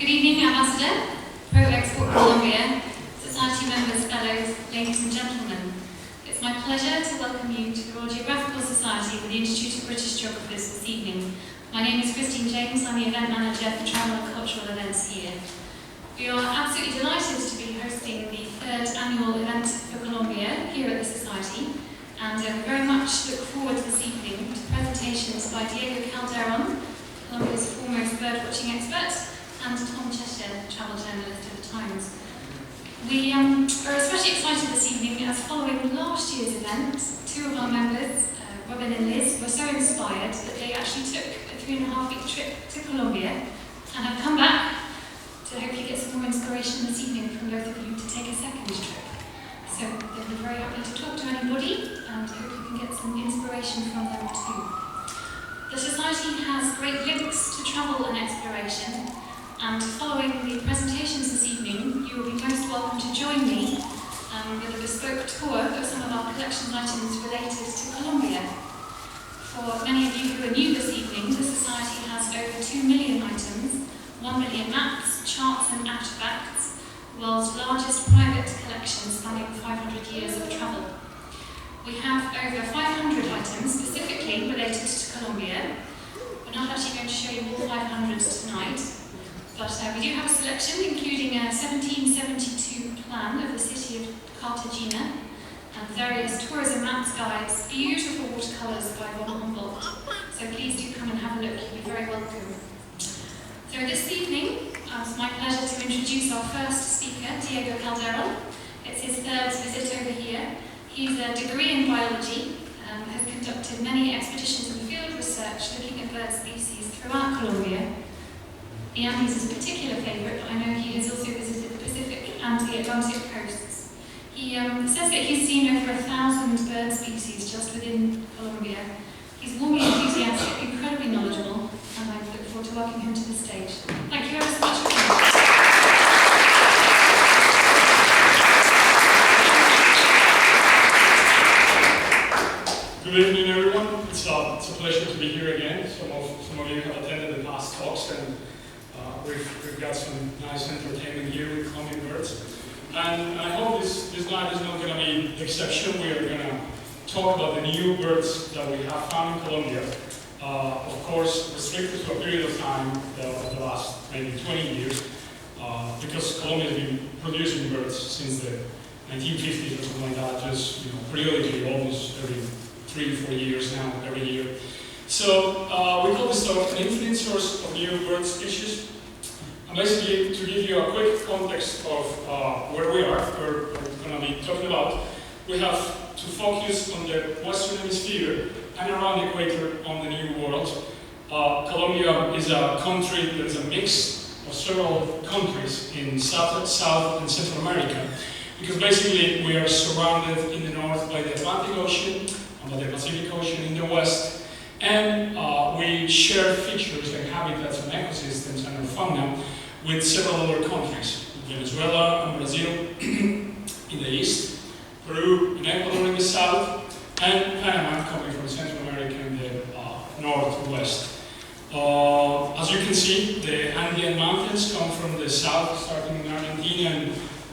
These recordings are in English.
Good evening, Ambassador, Pro-Export Colombia, Society members, fellows, ladies and gentlemen. It's my pleasure to welcome you to the Royal Geographical Society with the Institute of British Geographers this evening. My name is Christine James, I'm the event manager for travel and cultural events here. We are absolutely delighted to be hosting the third annual event for Colombia here at the Society, and we very much look forward this evening to presentations by Diego Calderon, Colombia's foremost birdwatching expert, and Tom Chesshyre, travel journalist at the Times. We are especially excited this evening as following last year's event, two of our members, Robin and Liz, were so inspired that they actually took a 3.5-week trip to Colombia and have come back to hopefully get some more inspiration this evening from both of you to take a second trip. So they'll be very happy to talk to anybody and hope you can get some inspiration from them too. The Society has great links to travel and exploration, and following the presentations this evening, you will be most welcome to join me with a bespoke tour of some of our collection items related to Colombia. For many of you who are new this evening, the Society has over 2 million items, 1 million maps, charts and artifacts, the world's largest private collection spanning 500 years of travel. We have over 500 items specifically related to Colombia. We're not actually going to show you all 500 tonight, but we do have a selection including a 1772 plan of the city of Cartagena and various tourism maps, guides, beautiful watercolours by von Humboldt. So please do come and have a look, you'll be very welcome. So this evening, it's my pleasure to introduce our first speaker, Diego Calderon. It's his third visit over here. He's a degree in biology, has conducted many expeditions and field research looking at bird species throughout Colombia. The Andes is a particular favourite, but I know he has also visited the Pacific and the Atlantic coasts. He says that he's seen over 1,000 bird species just within Colombia. He's warmly enthusiastic, incredibly knowledgeable, and I look forward to welcoming him to the stage. Thank you ever so much for coming. Good evening, everyone. It's a pleasure to be here again. Some of you have attended the past talks, and we've got some nice entertainment here with Colombian birds. And I hope this night is not going to be the exception. We are going to talk about the new birds that we have found in Colombia. Of course, restricted to a period of time, the last maybe 20 years, because Colombia has been producing birds since the 1950s or something like that, just periodically, almost every 3-4 years now, every year. So we call this talk an infinite source of new bird species. And basically, to give you a quick context of where we are, we're going to be talking about, we have to focus on the Western Hemisphere and around the equator on the New World. Colombia is a country that is a mix of several countries in South and Central America, because basically we are surrounded in the north by the Atlantic Ocean, by the Pacific Ocean in the west, and we share features like habitats and ecosystems and our fauna with several other countries, Venezuela and Brazil in the east, Peru and Ecuador in the south, and Panama coming from Central America in the northwest. As you can see, the Andean mountains come from the south, starting in Argentina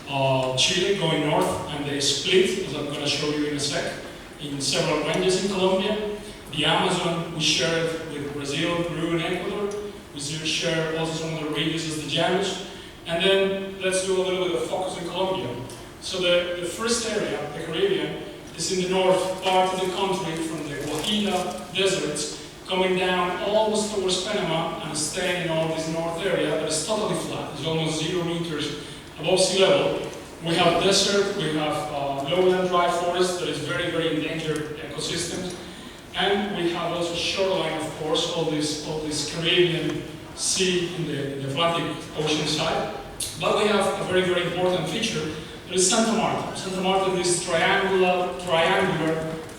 and Chile, going north, and they split, as I'm going to show you in a sec, in several ranges in Colombia. The Amazon, we share it with Brazil, Peru, and Ecuador. We share also some of the ranges as the Llanos. And then let's do a little bit of focus in Colombia. So the first area, the Caribbean, is in the north part of the country, from the Guajira deserts, coming down almost towards Panama and staying in all this north area that is totally flat. It's almost 0 meters above sea level. We have desert, we have lowland dry forest that is very, very endangered ecosystems. And we have also shoreline, of course, all this Caribbean Sea in the Atlantic Ocean side. But we have a very, very important feature, that is Santa Marta. Santa Marta is this triangular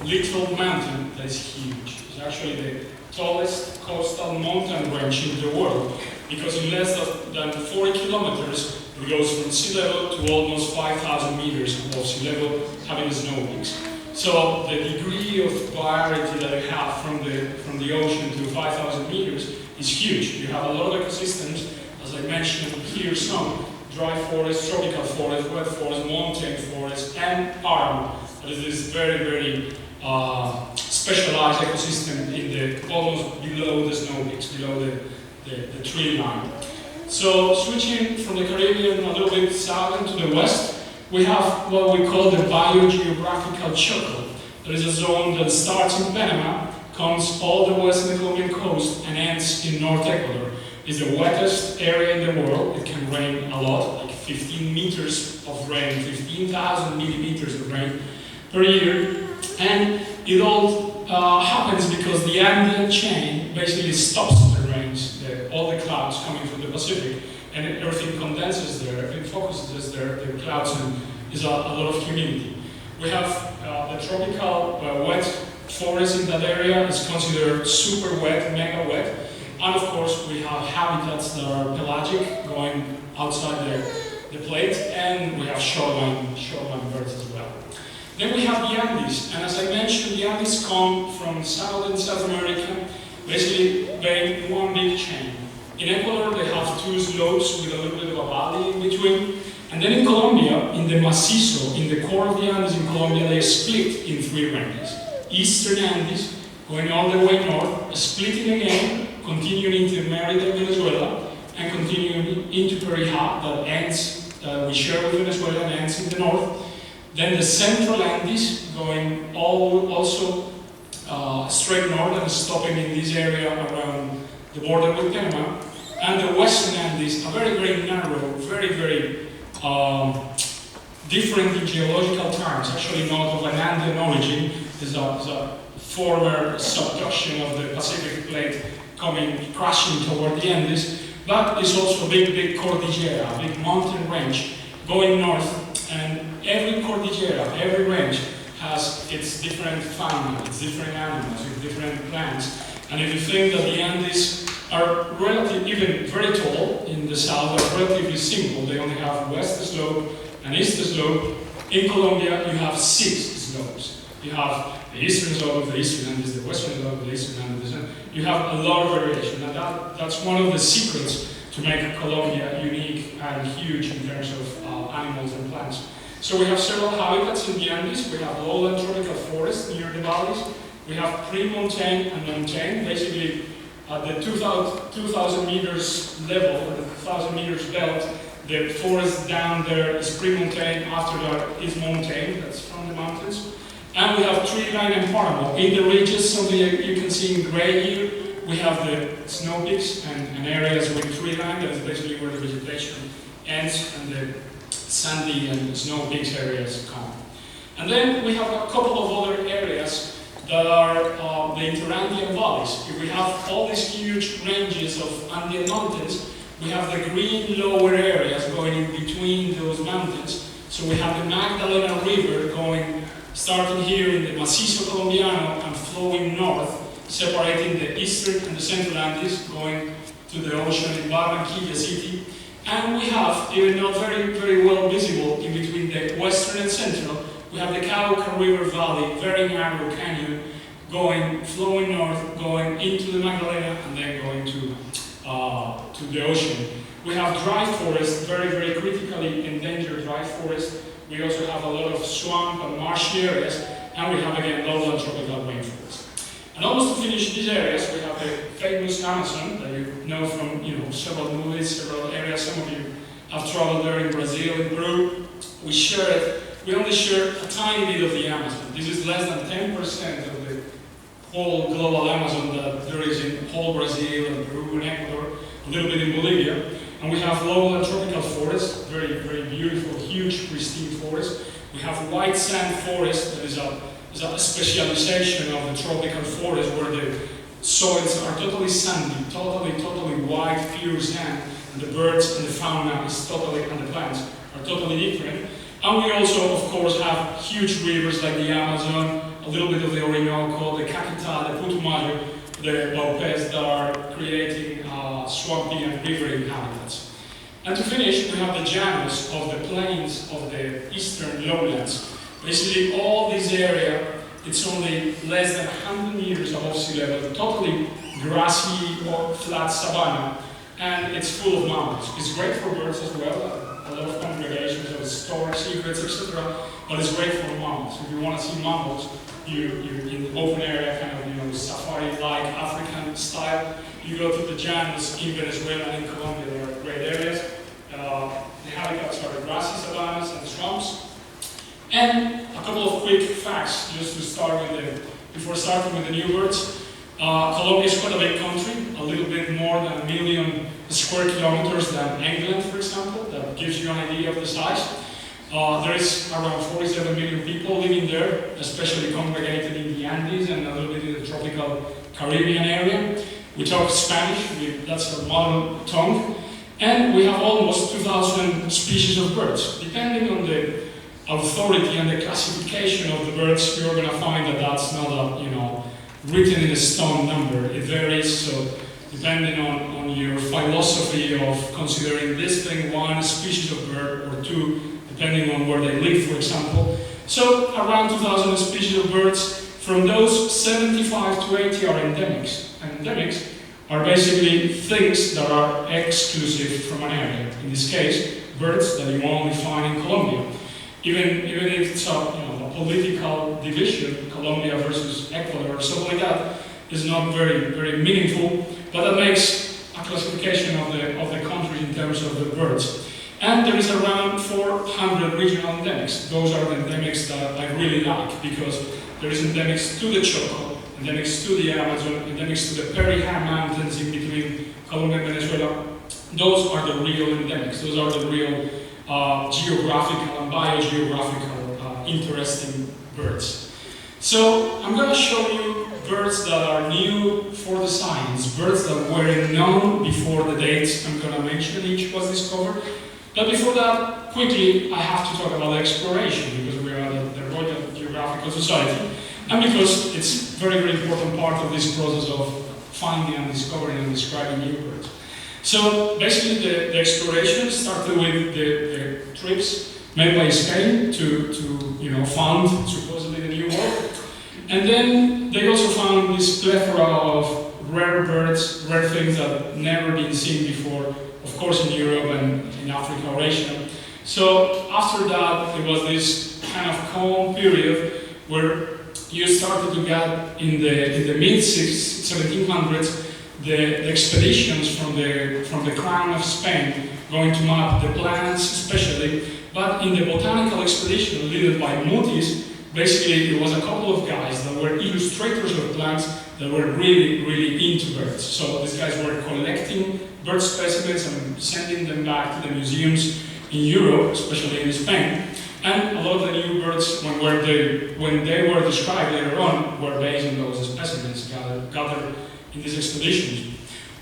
littoral mountain that is huge. It's actually the tallest coastal mountain range in the world, because in less than 40 kilometers, it goes from sea level to almost 5,000 meters above sea level, having snow peaks. So the degree of variety that you have from the ocean to 5,000 meters is huge. You have a lot of ecosystems, as I mentioned here some, dry forest, tropical forest, wet forest, mountain forest, and paramo. That is this very, very specialized ecosystem in the almost below the snow peaks, below the tree line. So switching from the Caribbean a little bit south to the west, we have what we call the biogeographical choco. There is a zone that starts in Panama, comes all the way to the Colombian coast, and ends in North Ecuador. It's the wettest area in the world. It can rain a lot, like 15 meters of rain, 15,000 millimeters of rain per year. And it all happens because the Andean chain basically stops the rains, all the clouds coming from the Pacific, and everything condenses there, everything focuses there, the clouds, and there's a lot of humidity. We have the tropical wet forest in that area. Is considered super wet, mega wet. And of course, we have habitats that are pelagic, going outside the plate, and we have shoreline birds as well. Then we have the Andes, and as I mentioned, the Andes come from South and South America, basically being one big chain. In Ecuador, they have two slopes with a little bit of a valley in between. And then in Colombia, in the macizo, in the core of the Andes in Colombia, they split in three ranges. Eastern Andes, going all the way north, splitting again, continuing into Merida, Venezuela, and continuing into Perijá, that ends, we share with Venezuela, and ends in the north. Then the Central Andes, going also straight north and stopping in this area around the border with Panama. And the Western Andes, a very, very narrow, very, very different in geological terms, actually not of an Andean origin, is a former subduction of the Pacific plate coming crashing toward the Andes, but it's also a big, big cordillera, a big mountain range going north. And every cordillera, every range has its different fauna, its different animals, its different plants. And if you think that the Andes are relatively, even very tall in the south, are relatively simple, they only have west slope and east slope. In Colombia, you have 6 slopes. You have the eastern slope of the eastern Andes, the western slope of the eastern Andes. You have a lot of variation, and that's one of the secrets to make Colombia unique and huge in terms of animals and plants. So we have several habitats in the Andes. We have lowland tropical forests near the valleys. We have pre-montane and montane. Basically, at the 2,000 meters level, or the 1,000 meters belt, the forest down there is pre-montane, after that is montane, that's from the mountains. And we have tree line and paramo. In the ridges, something you can see in gray here, we have the snow peaks and areas with tree line, that is basically where the vegetation ends and the sandy and snow peaks areas come. And then we have a couple of other areas that are the interandean valleys. If we have all these huge ranges of Andean mountains, we have the green lower areas going in between those mountains. So we have the Magdalena River going, starting here in the Macizo Colombiano and flowing north, separating the eastern and the central Andes, going to the ocean in Barranquilla City. And we have, even not very, very well visible, in between the western and central, we have the Cauca River Valley, very narrow canyon, flowing north, going into the Magdalena, and then going to the ocean. We have dry forest, very, very critically endangered dry forest. We also have a lot of swamp and marshy areas, and we have again lowland tropical rainforest. And almost to finish these areas, we have the famous Amazon that you know from several movies, several areas. Some of you have traveled there in Brazil, in Peru. We share it. We only share a tiny bit of the Amazon. This is less than 10% of the whole global Amazon that there is in whole Brazil and Peru and Ecuador, a little bit in Bolivia. And we have lowland tropical forests, very, very beautiful, huge, pristine forests. We have white sand forest that is a specialization of the tropical forest where the soils are totally sandy, totally white, pure sand, and the birds and the fauna is totally, and the plants are totally different. And we also, of course, have huge rivers like the Amazon, a little bit of the Orinoco, the Caquetá, the Putumayo, the Lopez that are creating swampy and riverine habitats. And to finish, we have the llanos of the plains of the eastern lowlands. Basically, all this area, it's only less than 100 meters above sea level, totally grassy or flat savanna, and it's full of mammals. It's great for birds as well, a lot of congregations of storage secrets, etc. But it's great for mammals. If you want to see mammals, you in the open area, kind of safari-like African style. You go to the llanos in Venezuela and in Colombia. They are great areas. The habitats are the grassy savannas and swamps. And a couple of quick facts, just to start with before starting with the new birds. Colombia is quite a big country, a little bit more than 1 million square kilometers than England, for example. That gives you an idea of the size. There is around 47 million people living there, especially congregated in the Andes and a little bit in the tropical Caribbean area. We talk Spanish, that's our mother tongue. And we have almost 2,000 species of birds. Depending on the authority and the classification of the birds, you're going to find that that's not a, written in a stone number. It varies, so depending on your philosophy of considering this thing one species of bird or two, depending on where they live, for example. So around 2,000 species of birds. From those, 75 to 80 are endemics. And endemics are basically things that are exclusive from an area. In this case, birds that you only find in Colombia. Even if it's a political division, Colombia versus Ecuador or something like that, is not very, very meaningful, but that makes a classification of the country in terms of the birds. And there is around 400 regional endemics. Those are the endemics that I really like, because there is endemics to the Choco, endemics to the Amazon, endemics to the Perijá Mountains in between Colombia and Venezuela. Those are the real endemics. Those are the real geographical and biogeographical interesting birds. So I'm going to show you birds that are new for the science, birds that were known before the dates I'm going to mention each was discovered. But before that, quickly, I have to talk about exploration, because we are the Royal Geographical Society, and because it's a very, very important part of this process of finding and discovering and describing new birds. So basically the exploration started with the trips made by Spain to found supposedly the New World. And then they also found this plethora of rare birds, rare things that had never been seen before, of course in Europe and in Africa or Asia. So after that, there was this kind of calm period where you started to get in the mid-1700s the expeditions from the crown of Spain going to map the plants especially, but in the botanical expedition led by Mutis, basically there was a couple of guys that were illustrators of plants that were really, really into birds. So these guys were collecting bird specimens and sending them back to the museums in Europe, especially in Spain. And a lot of the new birds, when they were described later on, were based on those specimens gathered in these expeditions.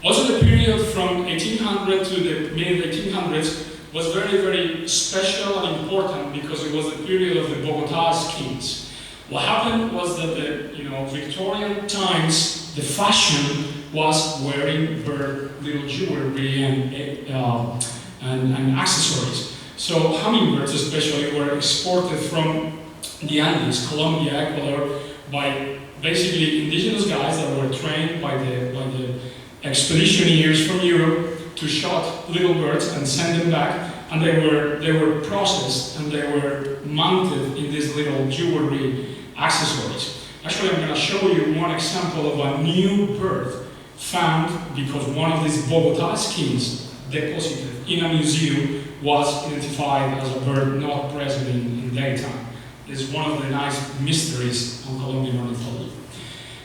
Also, the period from 1800 to the mid-1800s was very, very special and important because it was the period of the Bogota skins. What happened was that the Victorian times, the fashion was wearing bird little jewelry and accessories. So hummingbirds especially were exported from the Andes, Colombia, Ecuador, by basically indigenous guys that were trained by the expeditioneers from Europe to shot little birds and send them back, and they were processed and they were mounted in these little jewelry accessories. Actually, I'm going to show you one example of a new bird found because one of these Bogota skins deposited in a museum was identified as a bird not present in daytime. It's one of the nice mysteries on Colombian ornithology.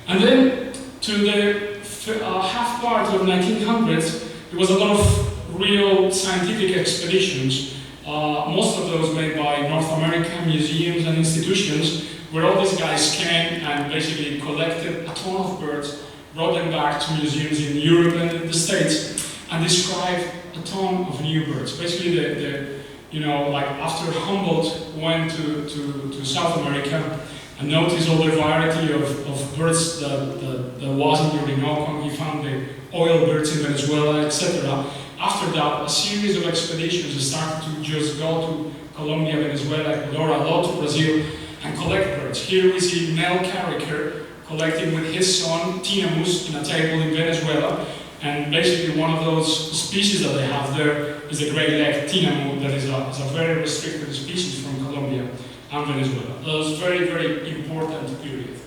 And then to the half part of the 1900s, there was a lot of real scientific expeditions, most of those made by North American museums and institutions, where all these guys came and basically collected a ton of birds, brought them back to museums in Europe and in the States, and described a ton of new birds. Basically, like after Humboldt went to South America and noticed all the variety of birds that was in the Orinoco, he found the oil birds in Venezuela, etc. After that, a series of expeditions started to just go to Colombia, Venezuela, Ecuador, a lot to Brazil, and collect birds. Here we see Mel Carricker collecting with his son, Tinamus, in a table in Venezuela. And basically one of those species that they have there is a great-legged tinamou that is a very restricted species from Colombia and Venezuela. That was a very, very important period.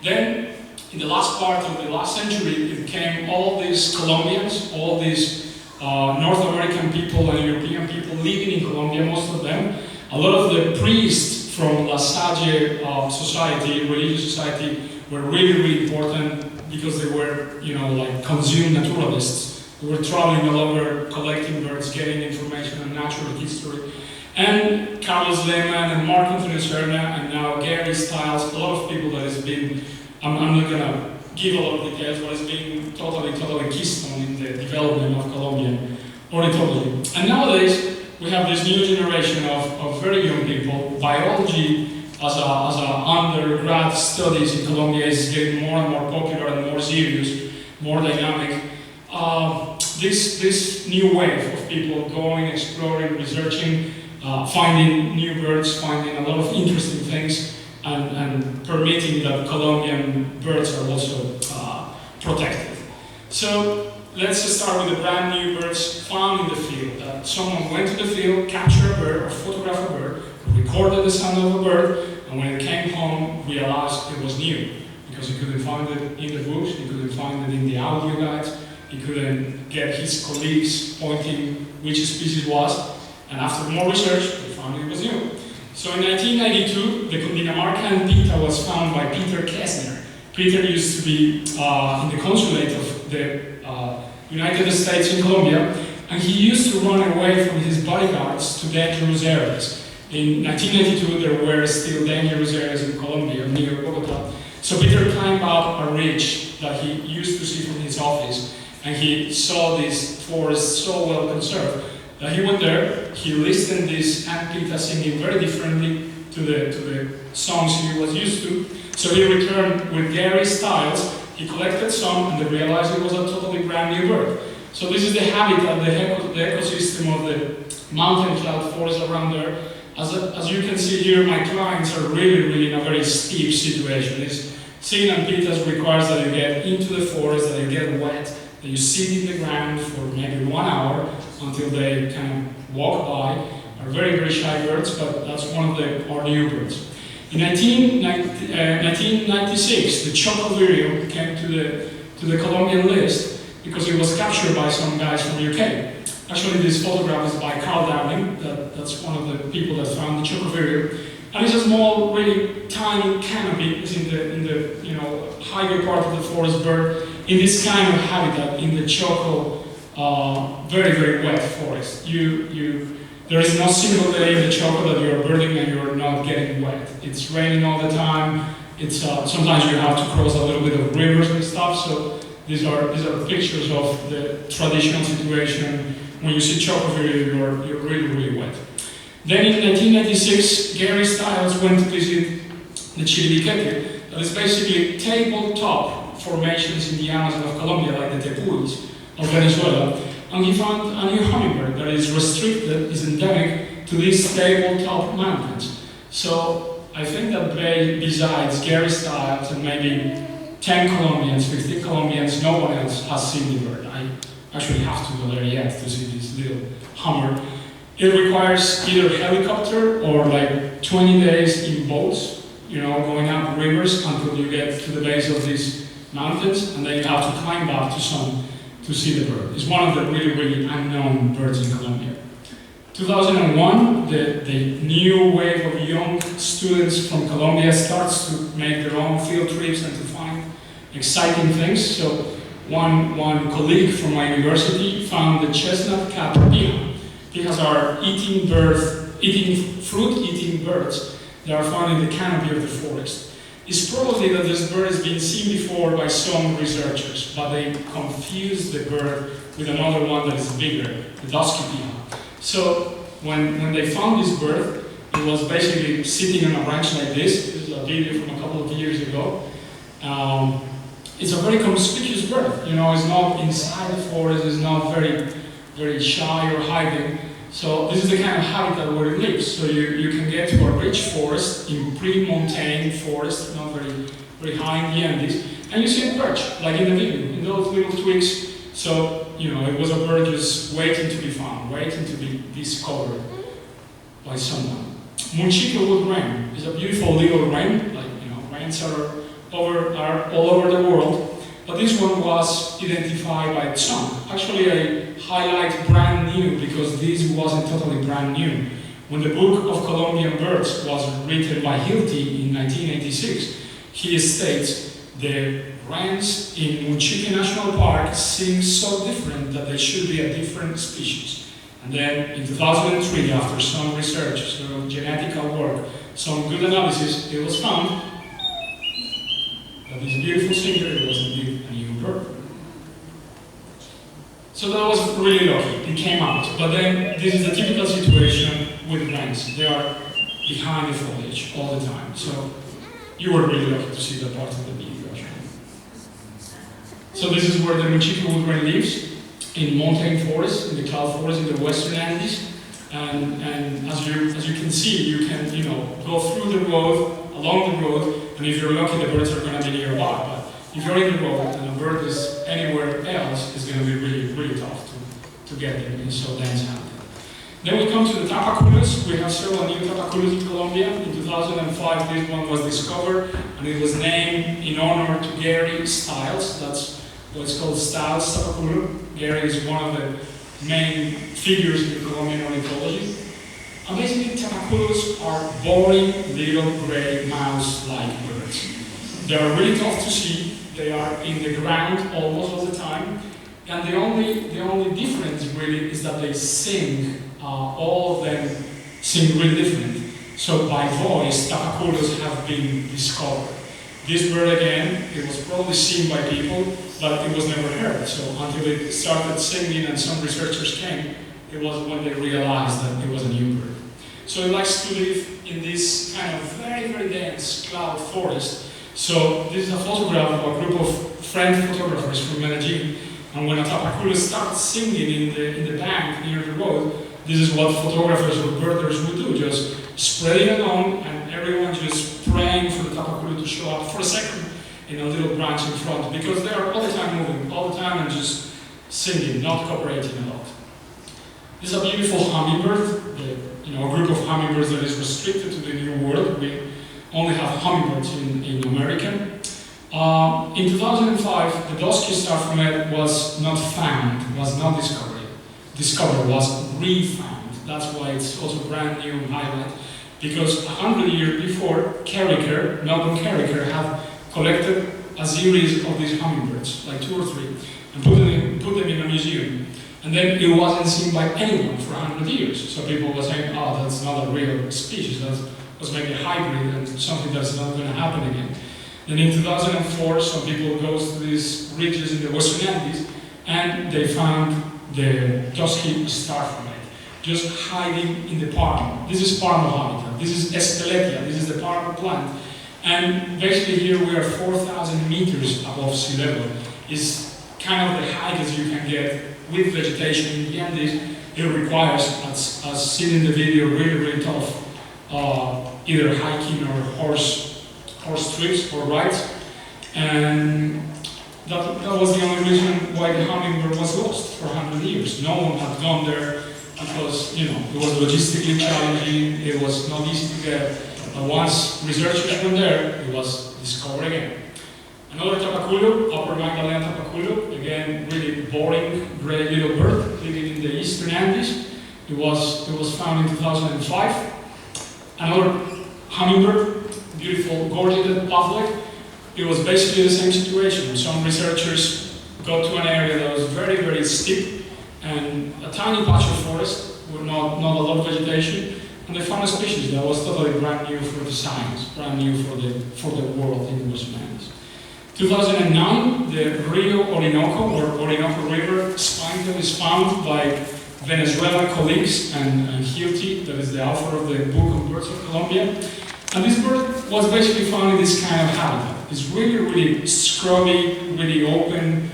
Then, in the last part of the last century, it came all these Colombians, all these North American people and European people living in Colombia, most of them. A lot of the priests from La Salle society, religious society, were really, really important because they were, you know, like consumed naturalists. They were traveling all over, collecting birds, getting information on natural history. And Carlos Lehmann and Mark Anthony Serna and now Gary Stiles, a lot of people that has been, I'm not gonna give a lot of details, but it's been totally keystone in the development of Colombian ornithology. And nowadays, we have this new generation of very young people. Biology as a undergrad studies in Colombia is getting more and more popular and more serious, more dynamic. This new wave of people going, exploring, researching, finding new birds, finding a lot of interesting things, and permitting that Colombian birds are also protected. So let's start with the brand new birds found in the field. Someone went to the field, captured a bird, or photographed a bird, recorded the sound of a bird, and when it came home, realized it was new. Because he couldn't find it in the books, he couldn't find it in the audio guides, he couldn't get his colleagues pointing which species was, and after more research, they found it was new. So in 1992, the Cundinamarcan pita was found by Peter Kessner. Peter used to be in the consulate of the United States in Colombia, and he used to run away from his bodyguards to dangerous areas. In 1992, there were still dangerous areas in Colombia, near Bogota. So Peter climbed up a ridge that he used to see from his office, and he saw this forest so well conserved that he went there, he listened this ant pita singing very differently to the songs he was used to. So he returned with Gary Stiles, he collected some, and they realized it was a totally brand new bird. So this is the habitat, the ecosystem of the mountain cloud forest around there. As you can see here, my clients are really in a very steep situation. Seeing ant pitas requires that you get into the forest, that you get wet, that you sit in the ground for maybe 1 hour until they kind of walk by. Are very shy birds, but that's one of our new birds. In 1996, the chocovireo came to the Colombian list because it was captured by some guys from UK. Actually, this photograph is by Carl Downing. That's one of the people that found the chocovireo. And it's a small, really tiny canopy. It's in the higher part of the forest bird in this kind of habitat in the choco, very wet forest. There is no single day in the choco that you are birding and you are not getting wet. It's raining all the time. It's sometimes you have to cross a little bit of rivers and stuff. So these are pictures of the traditional situation. When you see chocovireo, you're really wet. Then in 1996, Gary Stiles went to visit the Chiribiquete. That is basically tabletop formations in the Amazon of Colombia, like the tepuis of Venezuela. And he found a new hummingbird that is restricted, is endemic to these tabletop mountains. So I think that besides Gary Stiles and maybe 10 Colombians, 15 Colombians, no one else has seen the bird. I actually have to go there yet to see this little hummer. It requires either helicopter or like 20 days in boats, going up rivers until you get to the base of these mountains, and then you have to climb up to some to see the bird. It's one of the really unknown birds in Colombia. 2001, the new wave of young students from Colombia starts to make their own field trips and to find exciting things. So one colleague from my university found the chestnut-capped pigeon. Pigeons are fruit-eating birds that are found in the canopy of the forest. It's probably that this bird has been seen before by some researchers, but they confused the bird with another one that is bigger, the dusky pigeon. So when they found this bird, it was basically sitting on a branch like this. This is a video from a couple of years ago. It's a very conspicuous bird. It's not inside the forest. It's not very shy or hiding. So this is the kind of habitat where it lives. So you can get to a rich forest, in pre-montane forest, not very high in the Andes, and you see it perch, like in the video, in those little twigs So, it was a bird just waiting to be found, waiting to be discovered by someone. Munchica wood wren is a beautiful little wren, wrens are all over the world, but this one was identified by Tsong. Actually, I highlight brand new because this wasn't totally brand new. When the book of Colombian birds was written by Hilty in 1986, he states the wrens in Munchica National Park seem so different that they should be a different species. And then in 2003, after some research, some genetical work, some good analysis, it was found that this beautiful singer, it was indeed a new bird. So that was really lucky, it came out. But then this is the typical situation with wrens. They are behind the foliage all the time. So you were really lucky to see that part of the video. So this is where the Munchica wood wren lives, in montane forest, in the cloud forest in the western Andes. And as you can see, you can go through the road, along the road, and if you're lucky, the birds are going to be nearby. But if you're in the road and a bird is anywhere else, it's going to be really, really tough to get them in so dense habitat. Then we come to the tapaculos. We have several new tapaculos in Colombia. In 2005, this one was discovered, and it was named in honor to Gary Stiles. That's what's called Stiles tapaculo. Gary is one of the main figures in the Colombian ornithology. And basically, tapaculos are boring little gray mouse-like birds. They are really tough to see. They are in the ground almost all the time. And the only difference really is that they sing. All of them sing really different. So by voice, tapaculos have been discovered. This bird again, it was probably seen by people, but it was never heard. So until it started singing and some researchers came, it was when they realized that it was a new bird. So it likes to live in this kind of very, very dense cloud forest. So this is a photograph of a group of French photographers from Medellin. And when a tapaculo starts singing in the bank near the road, this is what photographers or birders would do, just spreading it along and everyone just praying for the tapaculo to show up for a second in a little branch in front, because they are all the time moving, all the time and just singing, not cooperating a lot. This is a beautiful hummingbird, a group of hummingbirds that is restricted to the New World. We only have hummingbirds in America. In 2005, the dusky starfrumet was not found, was not discovered, was refound. That's why it's also brand new and highlight, because 100 years before, Melbourne Carricker had collected a series of these hummingbirds, like 2 or 3, and put them in a museum. And then it wasn't seen by anyone for 100 years. So people were saying, oh, that's not a real species, that was maybe a hybrid and something that's not going to happen again. Then in 2004, some people go to these ridges in the Western Andes, and they found the dusky starfrumet just hiding in the palm. This is palm habitat. This is Esteletia. This is the palm plant. And basically here we are 4,000 meters above sea level. It's kind of the highest you can get with vegetation in the Andes. It requires, as seen in the video, really, really tough either hiking or horse trips or rides. And that was the only reason why the hummingbird was lost for 100 years. No one had gone there because, it was logistically challenging, it was not easy to get. But once researchers went there, it was discovered again. Another tapaculo, Upper Magdalena tapaculo, again, really boring, gray little bird living in the eastern Andes. It was found in 2005. Another hummingbird, beautiful, gorgeous pufflet. It was basically the same situation. Some researchers got to an area that was very, very steep and a tiny patch of forest with not a lot of vegetation, and they found a species that was totally brand new for the science, brand new for the world in the Western Andes. 2009, the Rio Orinoco, or Orinoco River spine is found by Venezuelan colleagues and Hilty, that is the author of the book on birds of Colombia. And this bird was basically found in this kind of habitat. It's really, really scrubby, really open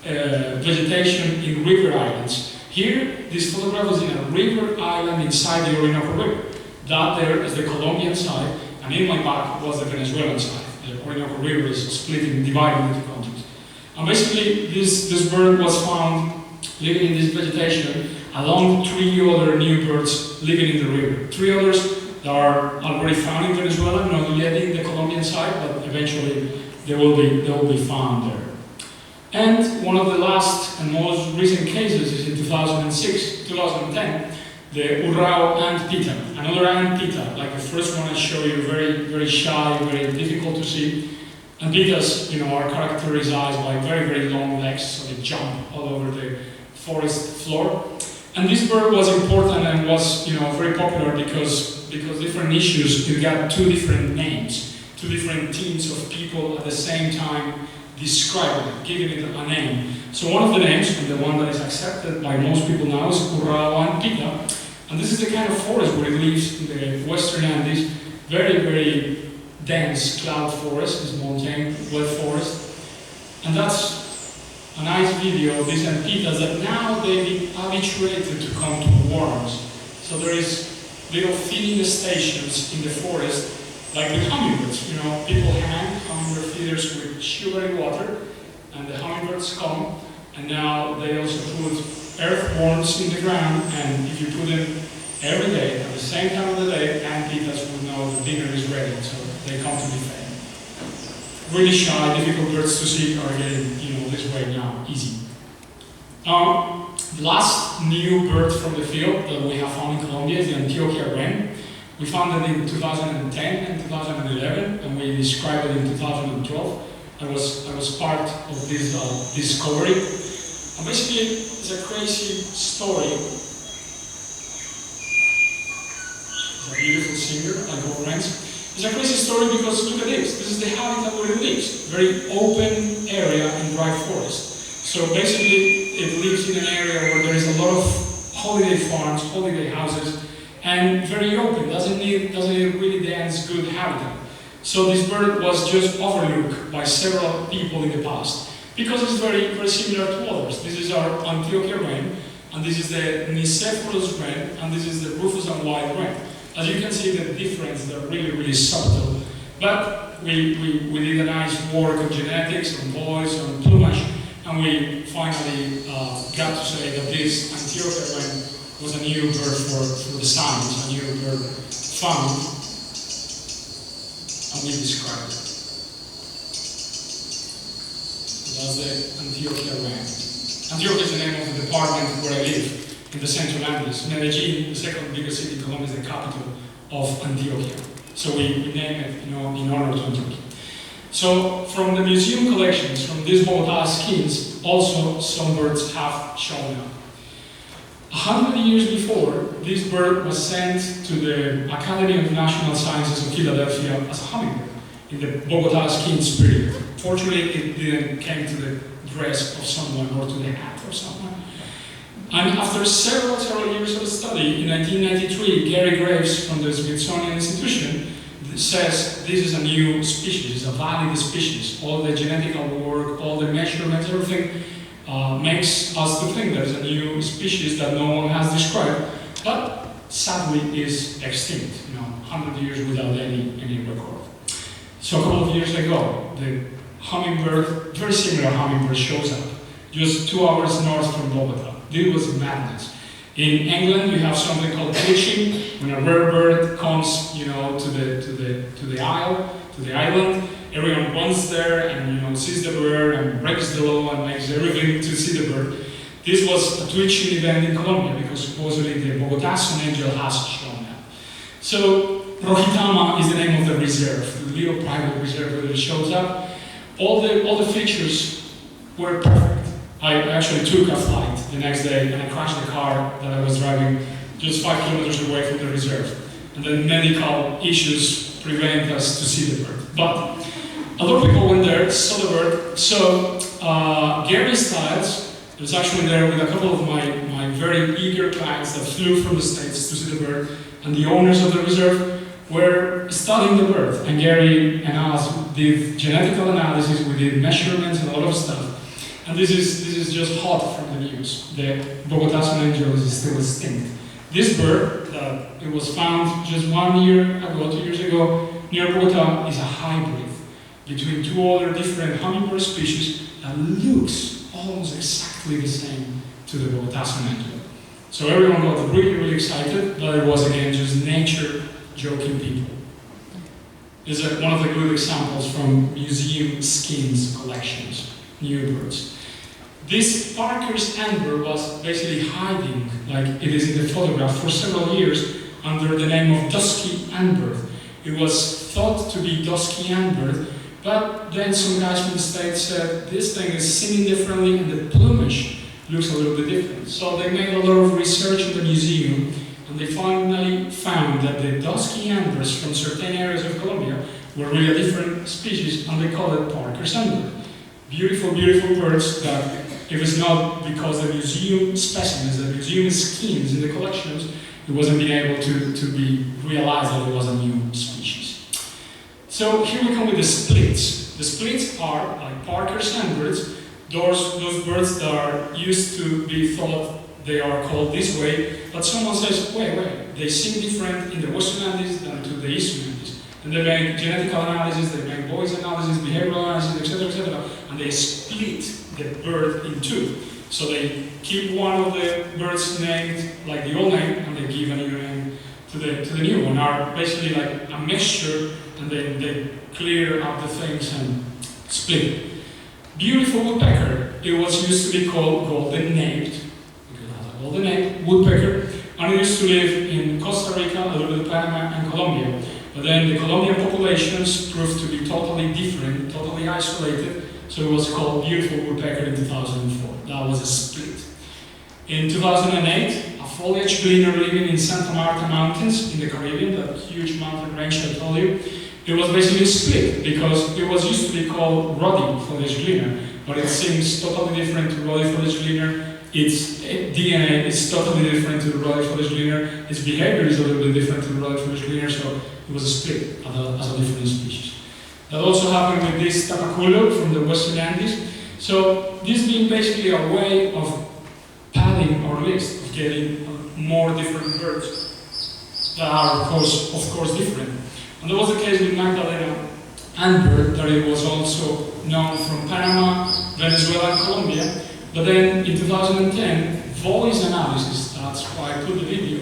vegetation in river islands. Here, this photograph is in a river island inside the Orinoco River. That there is the Colombian side, and in my back was the Venezuelan side. The Orinoco River is splitting, dividing into countries. And basically, this bird was found living in this vegetation along 3 other new birds living in the river. 3 others that are already found in Venezuela, not yet in the Colombian side, but eventually they will be found there. And one of the last and most recent cases is in 2010, the Urrao ant pita. Another ant pita, like the first one I showed you, very, very shy, very difficult to see. And pitas, are characterized by very, very long legs, so they jump all over the forest floor. And this bird was important and was, very popular because different issues, you got 2 different names, 2 different teams of people at the same time describing it, giving it a name. So one of the names, and the one that is accepted by most people now, is Urrao ant pita. And this is the kind of forest where it lives in the western Andes, very, very dense cloud forest, this montane wet forest. And that's a nice video of these ant pitas that now they've been habituated to come to warms. So there is little feeding stations in the forest, like with hummingbirds. People hang hummingbird feeders with sugary water, and the hummingbirds come, and now they also put earthworms in the ground, and if you put them every day, at the same time of the day, ant pitas will know the dinner is ready, so they come to be fed. Really shy, difficult birds to see are getting, this way now, easy. The last new bird from the field that we have found in Colombia is the Antioquia wren. We found it in 2010 and 2011, and we described it in 2012. I was part of this discovery. And basically, it's a crazy story. It's a beautiful singer, like our friends. It's a crazy story because look at this. This is the habitat where it lives. Very open area in dry forest. So basically, it lives in an area where there is a lot of holiday farms, holiday houses, and very open. Doesn't need really dense, good habitat. So this bird was just overlooked by several people in the past because it's very, very similar to others. This is our Antioquia wren, and this is the Nicephalus wren, and this is the Rufous and white wren. As you can see, the difference, they're really, really subtle. But we did a nice work on genetics, on voice, on plumage, and we finally got to say that this Antioquia wren was a new bird for the science, a new bird found, and we described it. So that's the Antioquia wren. Antioquia is the name of the department where I live, in the Central Andes. Medellin, the second biggest city in Colombia, is the capital of Antioquia. So we name it, in honor to Antioquia. So from the museum collections, from these Bogota skins, also some birds have shown up. 100 years before, this bird was sent to the Academy of National Sciences of Philadelphia as a hummingbird in the Bogota skins period. Fortunately, it didn't come to the dress of someone or to the hat of someone. And after several years of study, in 1993, Gary Graves from the Smithsonian Institution says this is a new species, a valid species. All the genetical work, all the measurements, everything makes us to think there's a new species that no one has described, but sadly is extinct, 100 years without any record. So a couple of years ago, the hummingbird, very similar hummingbird, shows up, just 2 hours north from Bogota. This was madness. In England, you have something called twitching. When a rare bird comes, to the island, everyone runs there and sees the bird and breaks the law and makes everything to see the bird. This was a twitching event in Colombia because supposedly the Bogota sun angel has shown up. So Rojitama is the name of the reserve, the little private reserve where it shows up. All the features were perfect. I actually took a flight the next day and I crashed the car that I was driving just 5 kilometers away from the reserve. And then medical issues prevent us to see the bird. But a lot of people went there, saw the bird. So Gary Stiles was actually there with a couple of my very eager clients that flew from the States to see the bird. And the owners of the reserve were studying the bird. And Gary and us did genetical analysis, we did measurements and a lot of stuff. And this is just hot from the news. The Bogota sun angel is still extinct. This bird, it was found just 1 year ago, 2 years ago, near Bogota, is a hybrid between 2 other different hummingbird species that that looks almost exactly the same to the Bogota antelope. So everyone got really, really excited, but it was again just nature joking people. This is one of the good examples from museum skins collections, new birds. This Parker's antbird was basically hiding, like it is in the photograph, for several years under the name of dusky antbird. It was thought to be dusky antbird, but then some guys from the States said this thing is singing differently and the plumage looks a little bit different. So they made a lot of research in the museum, and they finally found that the dusky antbirds from certain areas of Colombia were really a different species, and they call it Parker's antbird. Beautiful, beautiful birds that, if it's not because the museum specimens, the museum skins in the collections, it wasn't being able to be realized that it was a new species. So here we come with the splits. The splits are like Parker's antbirds, those birds that are used to be thought they are called this way, but someone says, wait, they sing different in the Western Andes than to the Eastern Andes. And they make genetical analysis, they make voice analysis, behavioral analysis, etc., and they split the bird in two. So they keep one of the birds named like the old name, and they give a new name to the new one. Are basically like a mixture, and then they clear up the things and split. Beautiful woodpecker. It was used to be called golden-naped, because it has a golden-naped woodpecker, and it used to live in Costa Rica, a little bit of Panama, and Colombia. But then the Colombian populations proved to be totally different, totally isolated, so it was called beautiful woodpecker in 2004. That was a split. In 2008, a foliage gleaner living in Santa Marta Mountains in the Caribbean, that huge mountain range I told you, it was basically split because it was used to be called ruddy foliage gleaner, but it seems totally different to ruddy foliage gleaner. Its DNA is totally different to the ruddy foliage gleaner. Its behavior is a little bit different to the ruddy foliage gleaner, so it was a split as a different species. That also happened with this tapaculo from the Western Andes. So this being basically a way of padding our list, of getting more different birds that are of course different. And that was the case with Magdalena antbird, that it was also known from Panama, Venezuela, and Colombia. But then in 2010, voice analysis, that's why I put the video,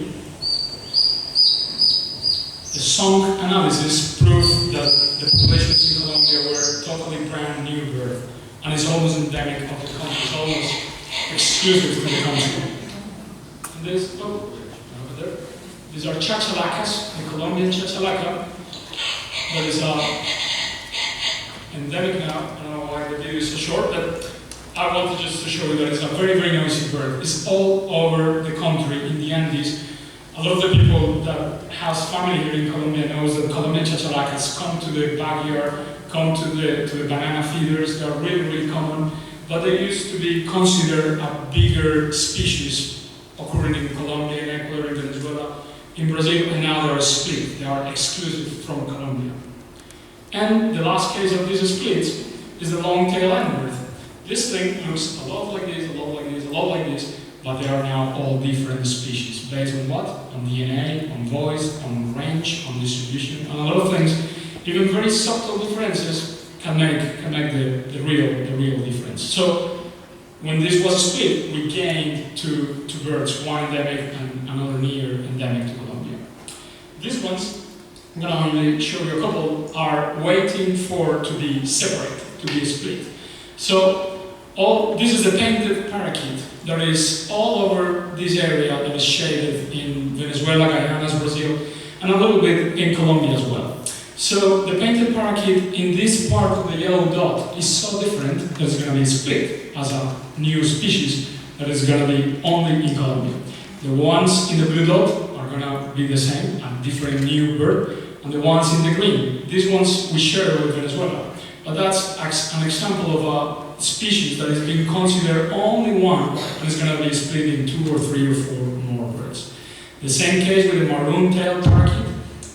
the song analysis proved that the populations in Colombia were totally brand new bird, and it's almost endemic of the country, it's almost exclusive to the country. And this, over there, these are chachalacas, the Colombian chachalaca, that is endemic now. I don't know why the video is so short, but I wanted just to show you that it's a very, very noisy bird. It's all over the country in the Andes. A lot of the people that has family here in Colombia knows that Colombian chachalacas come to the backyard, come to the banana feeders. They are really, really common, but they used to be considered a bigger species occurring in Colombia, in Ecuador, in Venezuela, in Brazil, and now they are split. They are exclusive from Colombia. And the last case of these splits is the long-tailed antbird. This thing looks a lot like this, a lot like this, a lot like this, but they are now all different species. Based on what? On DNA, on voice, on range, on distribution, on a lot of things. Even very subtle differences can make the real difference. So when this was split, we gained two birds, one endemic and another near endemic to Colombia. These ones, I'm going to only show you a couple, are waiting to be separate, to be split. So this is a painted parakeet that is all over this area that is shaded in Venezuela, Guyana, Brazil, and a little bit in Colombia as well. So the painted parakeet in this part of the yellow dot is so different that it's going to be split as a new species that is going to be only in Colombia. The ones in the blue dot are going to be the same, a different new bird, and the ones in the green, these ones we share with Venezuela. But that's an example of a species that is being considered only one and is going to be split in 2 or 3 or 4 more birds. The same case with the maroon-tailed parakeet,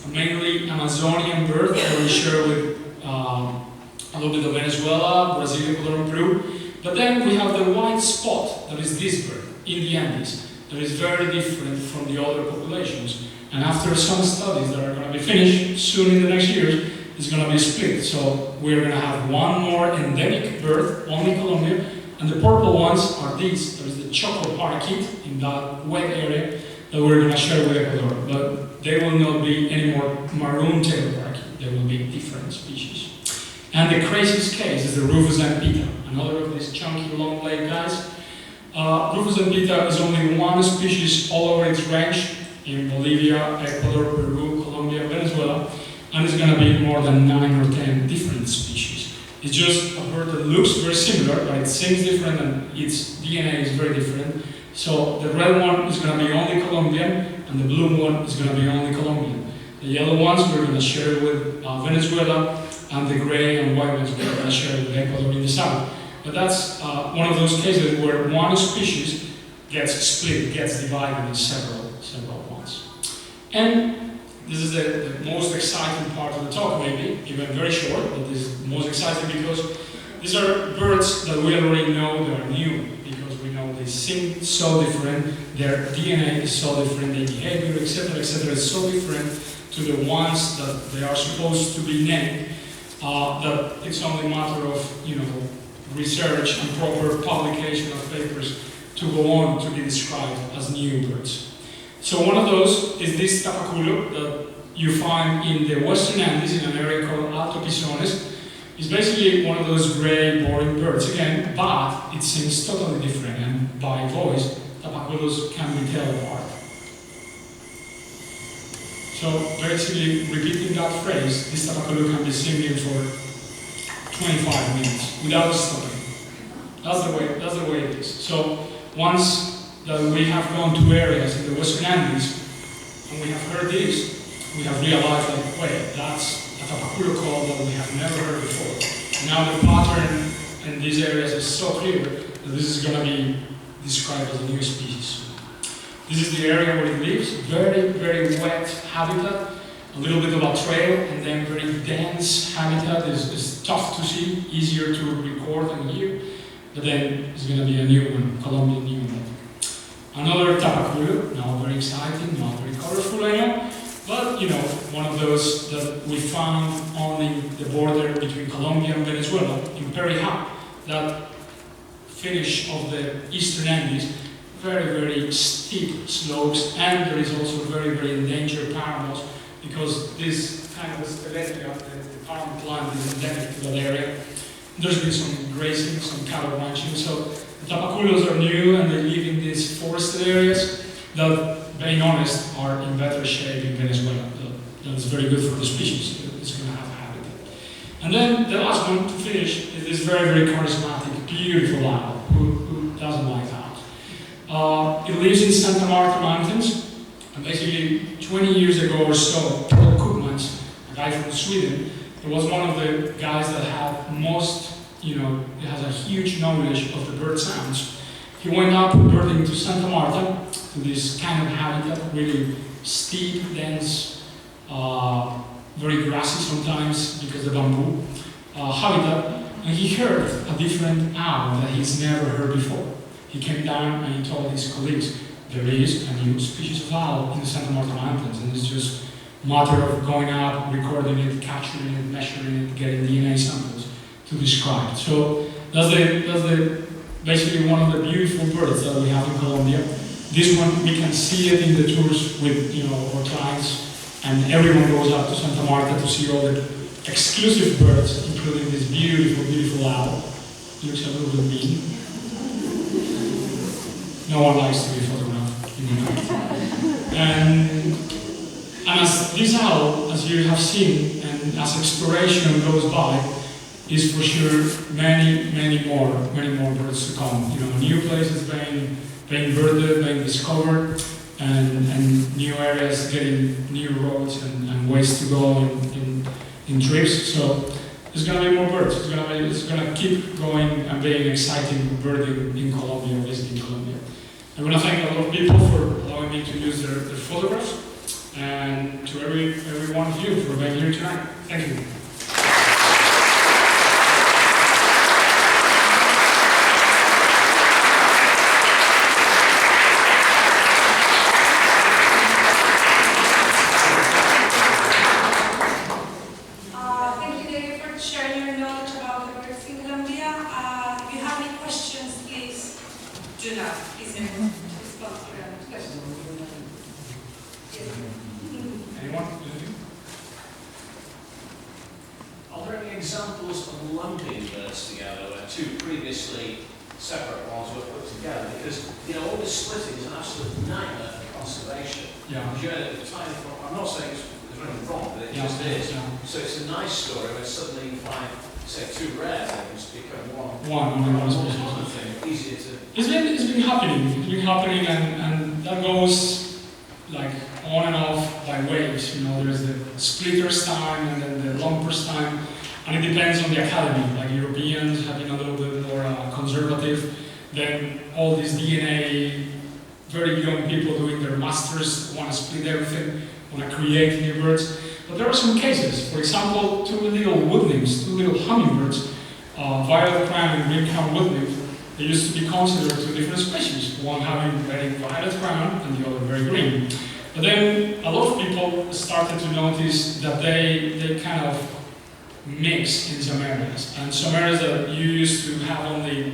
a mainly Amazonian bird that we share with a little bit of Venezuela, Brazil, Ecuador, and Peru. But then we have the white spot, that is this bird, in the Andes, that is very different from the other populations. And after some studies that are going to be finished soon in the next years, is going to be split. So we're going to have one more endemic bird, only Colombia, and the purple ones are these. There's the chocolate parakeet in that wet area that we're going to share with Ecuador. But they will not be any more maroon-tailed parakeet. They will be different species. And the craziest case is the Rufus and Pita, another of these chunky, long-legged guys. Rufus and Pita is only one species all over its range in Bolivia, Ecuador, Peru, Colombia, Venezuela, and it's going to be more than 9 or 10 different species. It's just a bird that looks very similar, but it sings different and its DNA is very different. So the red one is going to be only Colombian, and the blue one is going to be only Colombian. The yellow ones we're going to share with Venezuela, and the gray and white ones we're going to share with Ecuador in the south. But that's one of those cases where one species gets split, gets divided in several ones. And this is the most exciting part of the talk, maybe, even very short, but this is most exciting because these are birds that we already know they are new, because we know they sing so different, their DNA is so different, their behavior, etc., is so different to the ones that they are supposed to be named, that it's only a matter of, research and proper publication of papers to go on to be described as new birds. So one of those is this tapaculo that you find in the Western Andes in an area called Alto Pisones. It's basically one of those gray, boring birds again, but it sings totally different, and by voice, tapaculos can be tell apart. So basically, repeating that phrase, this tapaculo can be singing for 25 minutes without stopping. That's the way it is. So once that we have gone to areas in the Western Andes and we have heard this, we have realized that, wait, that's a tapaculo call that we have never heard before. Now the pattern in these areas is so clear that this is going to be described as a new species. This is the area where it lives, very, very wet habitat, a little bit of a trail, and then very dense habitat is tough to see, easier to record and hear, but then it's going to be a new one, Colombian new one. Another tapaculo, now very exciting, not very colorful, I know, but one of those that we found on the border between Colombia and Venezuela, in Perijá, that finish of the Eastern Andes, very, very steep slopes, and there is also very, very endangered paramos, because this kind of Stellatia, the palm plant, is endemic to that area. There's been some grazing, some cattle ranching, so the tapaculos are new and they live in these forested areas that, being honest, are in better shape in Venezuela. That's very good for the species. It's going to have habitat. And then the last one to finish is this very, very charismatic, beautiful owl. Who doesn't like owls? It lives in Santa Marta Mountains. And basically, 20 years ago or so, Paul Koopmans, a guy from Sweden, he was one of the guys that had most, has a huge knowledge of the bird sounds. He went up birding to Santa Marta, to this kind of habitat, really steep, dense, very grassy sometimes because of the bamboo habitat, and he heard a different owl that he's never heard before. He came down and he told his colleagues, there is a new species of owl in the Santa Marta Mountains, and it's just a matter of going up, recording it, capturing it, measuring it, getting DNA samples to describe. So that's basically one of the beautiful birds that we have in Colombia. This one, we can see it in the tours with our clients, and everyone goes up to Santa Marta to see all the exclusive birds, including this beautiful, beautiful owl. It looks a little bit mean. No one likes to be photographed in the night. And as this owl, as you have seen, and as exploration goes by, is for sure many more birds to come. New places being birded, being discovered, and new areas getting new roads and ways to go in trips. So there's going to be more birds. It's going to keep going and being exciting birding in Colombia, visiting Colombia. I want to thank a lot of people for allowing me to use their photographs, and to every one of you for being here tonight. Thank you. examples of lumping birds together where two previously separate ones were put together? Because, you know, all this splitting is an absolute nightmare for conservation. Yeah. Because you're in a tiny, I'm not saying there's anything wrong, but it just is. Yeah. So it's a nice story where suddenly you find, say, two rare things become one. One species. One thing, easier to... It's been happening, and that goes like on and off by waves. You know, there's the splitters time and then the lumpers time, and it depends on the academy. Like Europeans have been a little bit more conservative. Then all these DNA, very young people doing their masters want to split everything, want to create new birds. But there are some cases. For example, two little wood nymphs, two little hummingbirds, violet crown and green crown wood nymph. They used to be considered two different species, one having very violet crown and the other very green. But then a lot of people started to notice that they kind of mix in some areas. And some areas that you used to have only